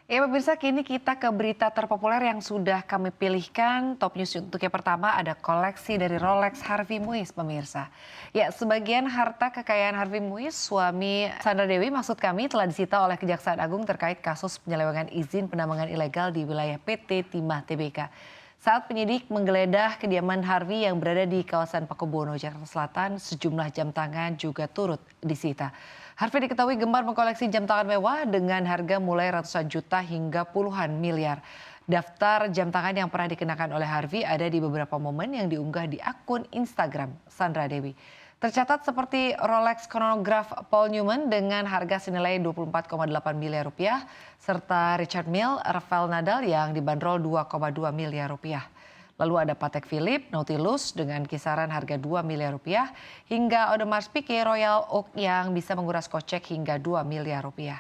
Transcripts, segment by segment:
Ya pemirsa, kini kita ke berita terpopuler yang sudah kami pilihkan. Top news untuk yang pertama ada koleksi dari Rolex Harvey Muiz pemirsa. Ya, sebagian harta kekayaan Harvey Muiz, suami Sandra Dewi maksud kami telah disita oleh Kejaksaan Agung terkait kasus penyelewengan izin penambangan ilegal di wilayah PT Timah Tbk. Saat penyidik menggeledah kediaman Harvey yang berada di kawasan Pakubono, Jakarta Selatan, sejumlah jam tangan juga turut disita. Harvey diketahui gemar mengkoleksi jam tangan mewah dengan harga mulai ratusan juta hingga puluhan miliar. Daftar jam tangan yang pernah dikenakan oleh Harvey ada di beberapa momen yang diunggah di akun Instagram Sandra Dewi. Tercatat seperti Rolex chronograph Paul Newman dengan harga senilai 24,8 miliar rupiah, serta Richard Mille, Rafael Nadal yang dibanderol 2,2 miliar rupiah. Lalu ada Patek Philippe, Nautilus dengan kisaran harga 2 miliar rupiah, hingga Audemars Piguet Royal Oak yang bisa menguras kocek hingga 2 miliar rupiah.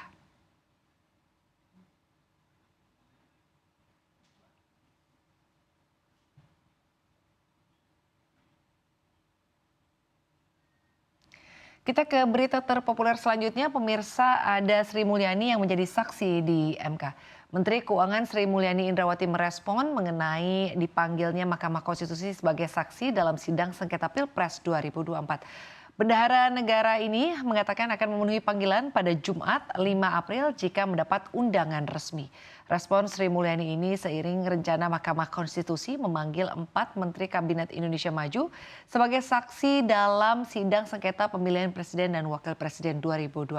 Kita ke berita terpopuler selanjutnya, pemirsa, ada Sri Mulyani yang menjadi saksi di MK. Menteri Keuangan Sri Mulyani Indrawati merespon mengenai dipanggilnya Mahkamah Konstitusi sebagai saksi dalam sidang sengketa Pilpres 2024. Bendahara negara ini mengatakan akan memenuhi panggilan pada Jumat 5 April jika mendapat undangan resmi. Respon Sri Mulyani ini seiring rencana Mahkamah Konstitusi memanggil 4 Menteri Kabinet Indonesia Maju sebagai saksi dalam sidang sengketa pemilihan Presiden dan Wakil Presiden 2024.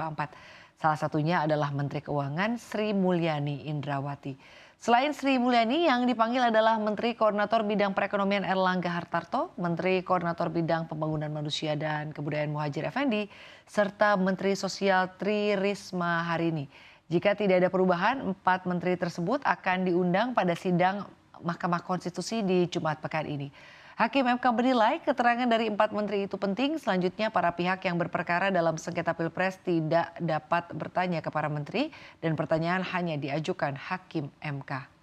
Salah satunya adalah Menteri Keuangan Sri Mulyani Indrawati. Selain Sri Mulyani, yang dipanggil adalah Menteri Koordinator Bidang Perekonomian Erlangga Hartarto, Menteri Koordinator Bidang Pembangunan Manusia dan Kebudayaan Muhadjir Effendi, serta Menteri Sosial Tri Risma Harini. Jika tidak ada perubahan, 4 menteri tersebut akan diundang pada sidang Mahkamah Konstitusi di Jumat pekan ini. Hakim MK menilai keterangan dari 4 menteri itu penting. Selanjutnya para pihak yang berperkara dalam sengketa Pilpres tidak dapat bertanya ke para menteri dan pertanyaan hanya diajukan Hakim MK.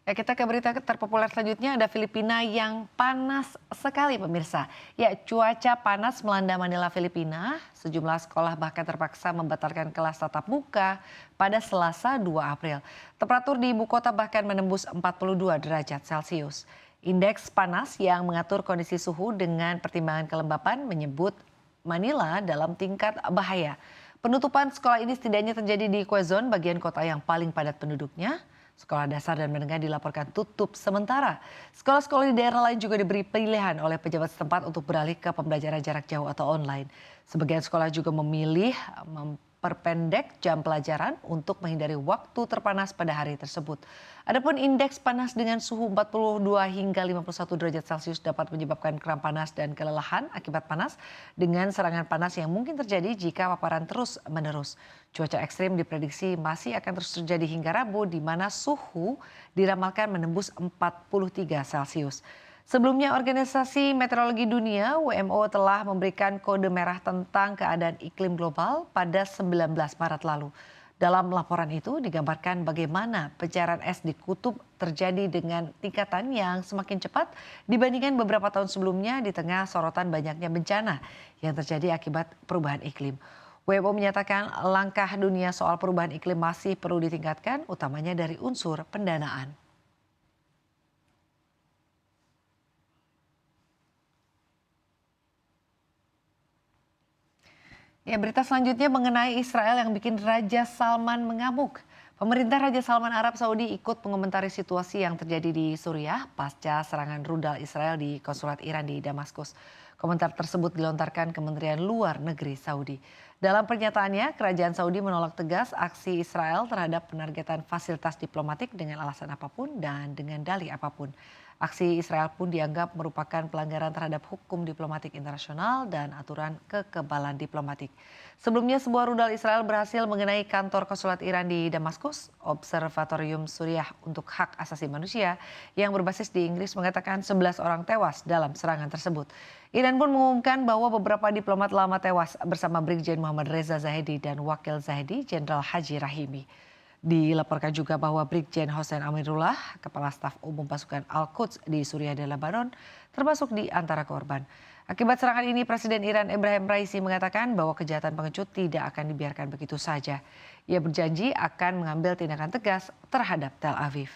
Ya, kita ke berita terpopuler selanjutnya, ada Filipina yang panas sekali pemirsa. Ya, cuaca panas melanda Manila, Filipina. Sejumlah sekolah bahkan terpaksa membatalkan kelas tatap muka pada Selasa 2 April. Temperatur di ibu kota bahkan menembus 42 derajat Celcius. Indeks panas yang mengatur kondisi suhu dengan pertimbangan kelembapan menyebut Manila dalam tingkat bahaya. Penutupan sekolah ini setidaknya terjadi di Quezon, bagian kota yang paling padat penduduknya. Sekolah dasar dan menengah dilaporkan tutup sementara. Sekolah-sekolah di daerah lain juga diberi pilihan oleh pejabat setempat untuk beralih ke pembelajaran jarak jauh atau online. Sebagian sekolah juga memilih memperpendek jam pelajaran untuk menghindari waktu terpanas pada hari tersebut. Adapun indeks panas dengan suhu 42 hingga 51 derajat Celcius dapat menyebabkan kram panas dan kelelahan akibat panas dengan serangan panas yang mungkin terjadi jika paparan terus-menerus. Cuaca ekstrim diprediksi masih akan terus terjadi hingga Rabu di mana suhu diramalkan menembus 43 Celcius. Sebelumnya Organisasi Meteorologi Dunia WMO telah memberikan kode merah tentang keadaan iklim global pada 19 Maret lalu. Dalam laporan itu digambarkan bagaimana pencairan es di kutub terjadi dengan tingkatan yang semakin cepat dibandingkan beberapa tahun sebelumnya di tengah sorotan banyaknya bencana yang terjadi akibat perubahan iklim. WMO menyatakan langkah dunia soal perubahan iklim masih perlu ditingkatkan, utamanya dari unsur pendanaan. Ya, berita selanjutnya mengenai Israel yang bikin Raja Salman mengamuk. Pemerintah Raja Salman Arab Saudi ikut mengomentari situasi yang terjadi di Suriah pasca serangan rudal Israel di konsulat Iran di Damaskus. Komentar tersebut dilontarkan Kementerian Luar Negeri Saudi. Dalam pernyataannya, kerajaan Saudi menolak tegas aksi Israel terhadap penargetan fasilitas diplomatik dengan alasan apapun dan dengan dalih apapun. Aksi Israel pun dianggap merupakan pelanggaran terhadap hukum diplomatik internasional dan aturan kekebalan diplomatik. Sebelumnya sebuah rudal Israel berhasil mengenai kantor konsulat Iran di Damaskus. Observatorium Suriah untuk Hak Asasi Manusia yang berbasis di Inggris mengatakan 11 orang tewas dalam serangan tersebut. Iran pun mengumumkan bahwa beberapa diplomat lama tewas bersama Brigjen Muhammad Reza Zahedi dan Wakil Zahedi Jenderal Haji Rahimi. Dilaporkan juga bahwa Brigjen Hossein Amirullah, Kepala Staf Umum Pasukan Al-Quds di Suriah dan Lebanon, termasuk di antara korban. Akibat serangan ini, Presiden Iran Ebrahim Raisi mengatakan bahwa kejahatan pengecut tidak akan dibiarkan begitu saja. Ia berjanji akan mengambil tindakan tegas terhadap Tel Aviv.